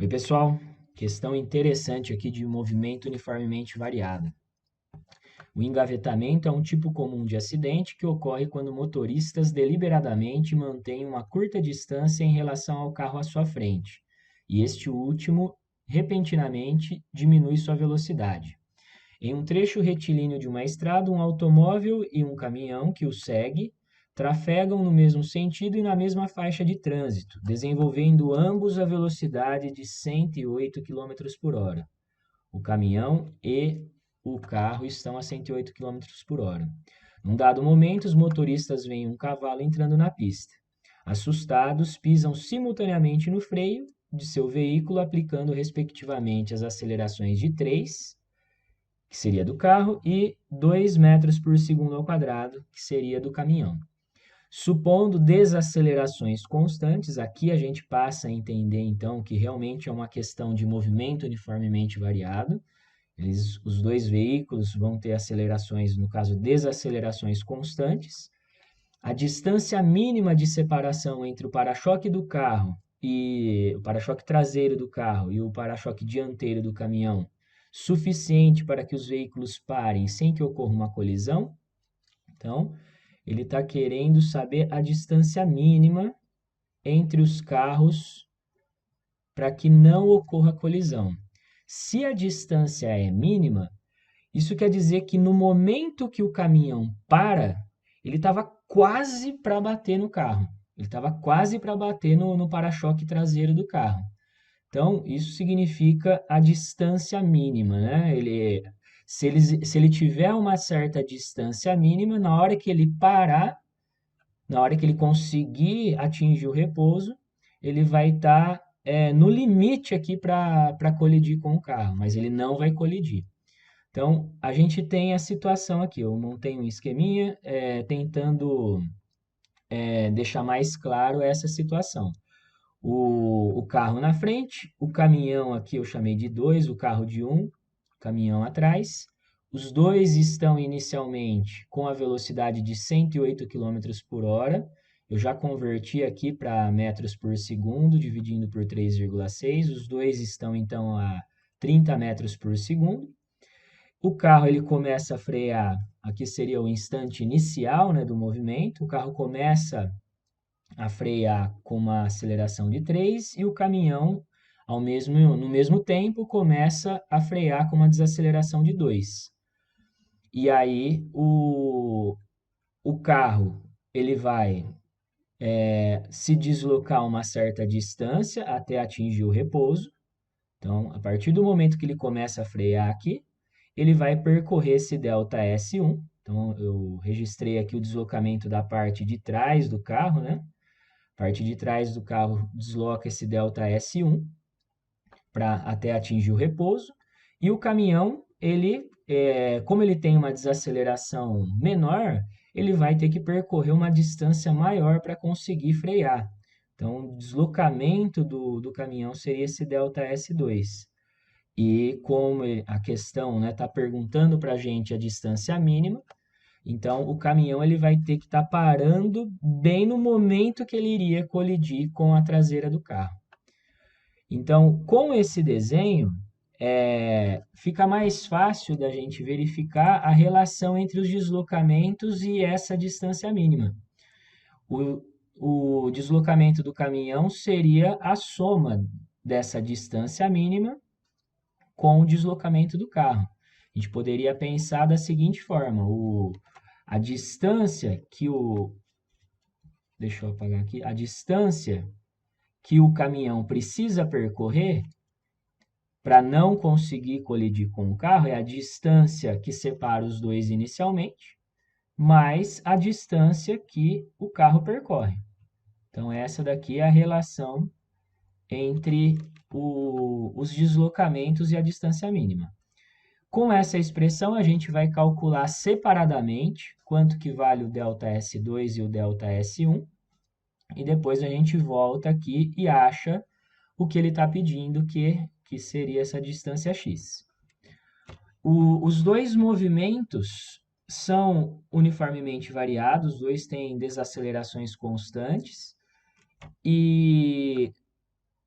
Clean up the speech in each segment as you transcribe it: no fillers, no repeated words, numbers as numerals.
Oi, pessoal. Questão interessante aqui de movimento uniformemente variado. O engavetamento é um tipo comum de acidente que ocorre quando motoristas deliberadamente mantêm uma curta distância em relação ao carro à sua frente, e este último, repentinamente, diminui sua velocidade. Em um trecho retilíneo de uma estrada, um automóvel e um caminhão que o segue trafegam no mesmo sentido e na mesma faixa de trânsito, desenvolvendo ambos a velocidade de 108 km por hora. O caminhão e o carro estão a 108 km por hora. Num dado momento, os motoristas veem um cavalo entrando na pista. Assustados, pisam simultaneamente no freio de seu veículo, aplicando respectivamente as acelerações de 3, que seria do carro, e 2 metros por segundo ao quadrado, que seria do caminhão. Supondo desacelerações constantes, aqui a gente passa a entender então que realmente é uma questão de movimento uniformemente variado. Os dois veículos vão ter acelerações, no caso, desacelerações constantes. A distância mínima de separação entre o para-choque do carro e o para-choque traseiro do carro e o para-choque dianteiro do caminhão, suficiente para que os veículos parem sem que ocorra uma colisão. Então, ele está querendo saber a distância mínima entre os carros para que não ocorra colisão. Se a distância é mínima, isso quer dizer que no momento que o caminhão para, ele estava quase para bater no carro. Ele estava quase para bater no para-choque traseiro do carro. Então, isso significa a distância mínima, né? Se ele tiver uma certa distância mínima, na hora que ele parar, na hora que ele conseguir atingir o repouso, ele vai estar no limite aqui para colidir com o carro, mas ele não vai colidir. Então, a gente tem a situação aqui. Eu montei um esqueminha tentando deixar mais claro essa situação. O carro na frente, o caminhão aqui eu chamei de 2, o carro de 1, caminhão atrás. Os dois estão inicialmente com a velocidade de 108 km por hora. Eu já converti aqui para metros por segundo, dividindo por 3,6. Os dois estão então a 30 metros por segundo. O carro ele começa a frear, aqui seria o instante inicial, né, do movimento. O carro começa a frear com uma aceleração de 3 e o caminhão, no mesmo tempo, começa a frear com uma desaceleração de 2. E aí o carro ele vai se deslocar uma certa distância até atingir o repouso. Então, a partir do momento que ele começa a frear aqui, ele vai percorrer esse delta S1. Então, eu registrei aqui o deslocamento da parte de trás do carro, né? A parte de trás do carro desloca esse delta S1 até atingir o repouso. E o caminhão, como ele tem uma desaceleração menor, ele vai ter que percorrer uma distância maior para conseguir frear. Então, o deslocamento do caminhão seria esse delta S2. E como a questão está perguntando para a gente a distância mínima, então o caminhão ele vai ter que estar parando bem no momento que ele iria colidir com a traseira do carro. Então, com esse desenho, fica mais fácil da gente verificar a relação entre os deslocamentos e essa distância mínima. O deslocamento do caminhão seria a soma dessa distância mínima com o deslocamento do carro. A gente poderia pensar da seguinte forma: a distância que deixa eu apagar aqui, a distância que o caminhão precisa percorrer para não conseguir colidir com o carro é a distância que separa os dois inicialmente, mais a distância que o carro percorre. Então, essa daqui é a relação entre os deslocamentos e a distância mínima. Com essa expressão, a gente vai calcular separadamente quanto que vale o ΔS2 e o ΔS1, e depois a gente volta aqui e acha o que ele está pedindo, que seria essa distância x. Os dois movimentos são uniformemente variados, os dois têm desacelerações constantes, e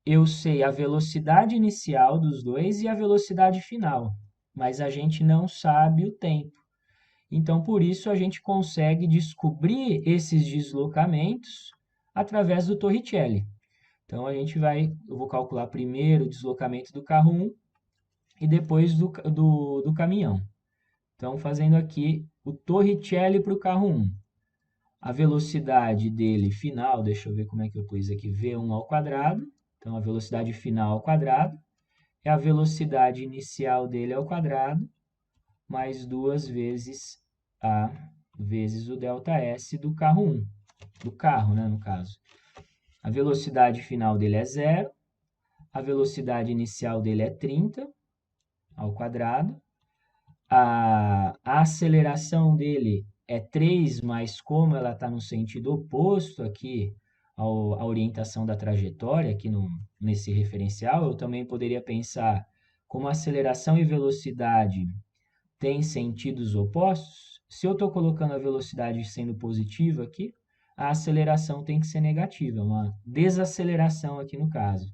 eu sei a velocidade inicial dos dois e a velocidade final, mas a gente não sabe o tempo. Então, por isso, a gente consegue descobrir esses deslocamentos através do Torricelli. Então, eu vou calcular primeiro o deslocamento do carro 1 e depois do caminhão. Então, fazendo aqui o Torricelli para o carro 1. A velocidade dele final, deixa eu ver como é que eu pus aqui, V1 ao quadrado. Então, a velocidade final ao quadrado é a velocidade inicial dele ao quadrado, mais 2 vezes A vezes o ΔS do carro 1. Do carro, né, no caso. A velocidade final dele é 0. A velocidade inicial dele é 30 ao quadrado. A aceleração dele é 3, mas como ela está no sentido oposto aqui à orientação da trajetória, aqui nesse referencial, eu também poderia pensar como aceleração e velocidade têm sentidos opostos. Se eu estou colocando a velocidade sendo positiva aqui, a aceleração tem que ser negativa, uma desaceleração aqui no caso.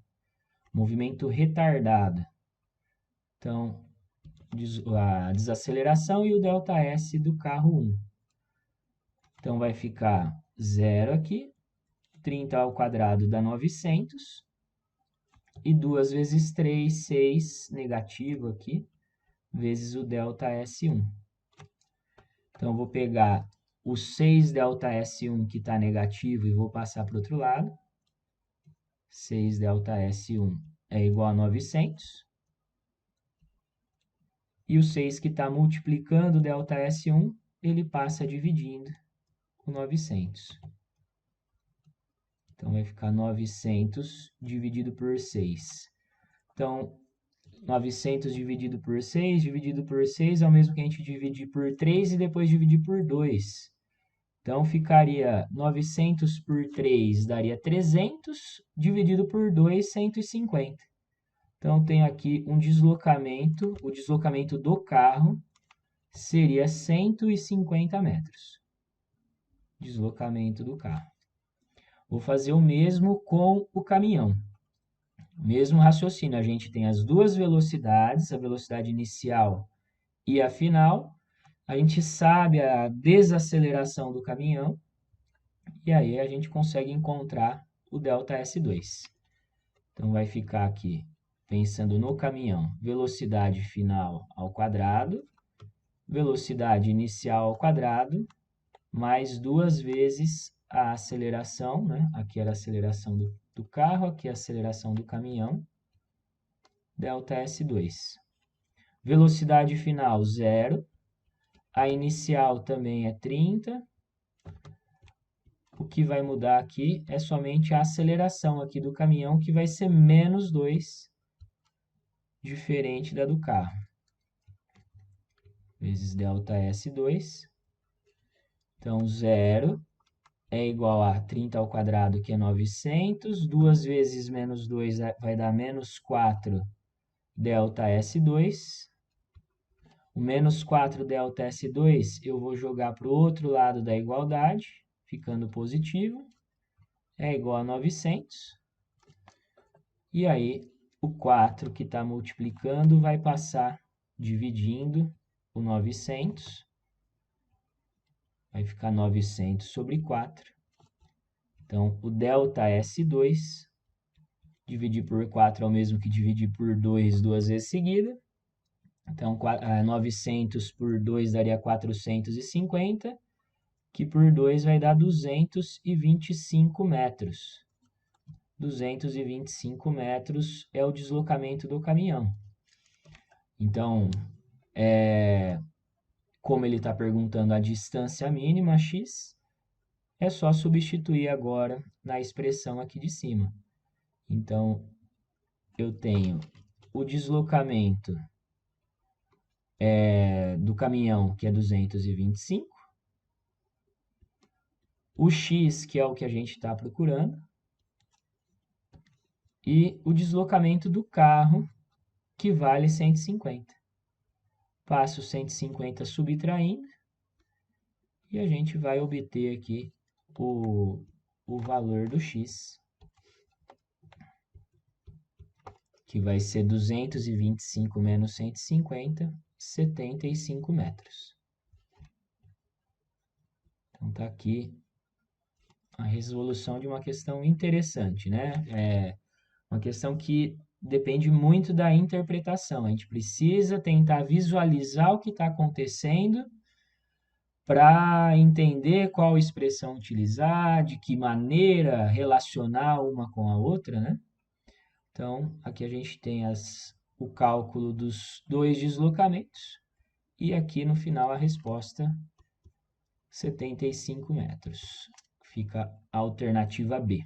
Movimento retardado. Então, a desaceleração e o ΔS do carro 1. Então, vai ficar 0 aqui, 30 ao quadrado dá 900, e 2 vezes 3, 6, negativo aqui, vezes o ΔS1. Então, eu vou pegar o 6 ΔS1 que está negativo e vou passar para o outro lado. 6 ΔS1 é igual a 900. E o 6 que está multiplicando o ΔS1, ele passa dividindo o 900. Então, vai ficar 900 dividido por 6. Então, 900 dividido por 6 é o mesmo que a gente dividir por 3 e depois dividir por 2. Então, ficaria 900 por 3 daria 300, dividido por 2, 150. Então, tem aqui um deslocamento, o deslocamento do carro seria 150 metros. Deslocamento do carro. Vou fazer o mesmo com o caminhão. Mesmo raciocínio, a gente tem as duas velocidades, a velocidade inicial e a final. A gente sabe a desaceleração do caminhão e aí a gente consegue encontrar o ΔS2. Então, vai ficar aqui, pensando no caminhão, velocidade final ao quadrado, velocidade inicial ao quadrado, mais 2 vezes a aceleração, né? Aqui era a aceleração do carro, aqui a aceleração do caminhão, ΔS2. Velocidade final, 0. A inicial também é 30. O que vai mudar aqui é somente a aceleração aqui do caminhão, que vai ser menos 2, diferente da do carro. Vezes ΔS2. Então, 0 é igual a 30 ao quadrado, que é 900. 2 vezes menos 2 vai dar menos 4 ΔS2. O menos 4 ΔS2 eu vou jogar para o outro lado da igualdade, ficando positivo. É igual a 900. E aí, o 4 que está multiplicando vai passar dividindo o 900. Vai ficar 900 sobre 4. Então, o ΔS2, dividir por 4 é o mesmo que dividir por 2 duas vezes seguida. Então, 900 por 2 daria 450, que por 2 vai dar 225 metros. 225 metros é o deslocamento do caminhão. Então, como ele está perguntando a distância mínima, x, é só substituir agora na expressão aqui de cima. Então, eu tenho o deslocamento do caminhão, que é 225, o x, que é o que a gente está procurando, e o deslocamento do carro, que vale 150. Passo 150 subtraindo, e a gente vai obter aqui o valor do x. que vai ser 225 menos 150, 75 metros. Então, está aqui a resolução de uma questão interessante, né? É uma questão que depende muito da interpretação. A gente precisa tentar visualizar o que está acontecendo para entender qual expressão utilizar, de que maneira relacionar uma com a outra, né? Então, aqui a gente tem o cálculo dos dois deslocamentos e aqui no final a resposta 75 metros. Fica a alternativa B.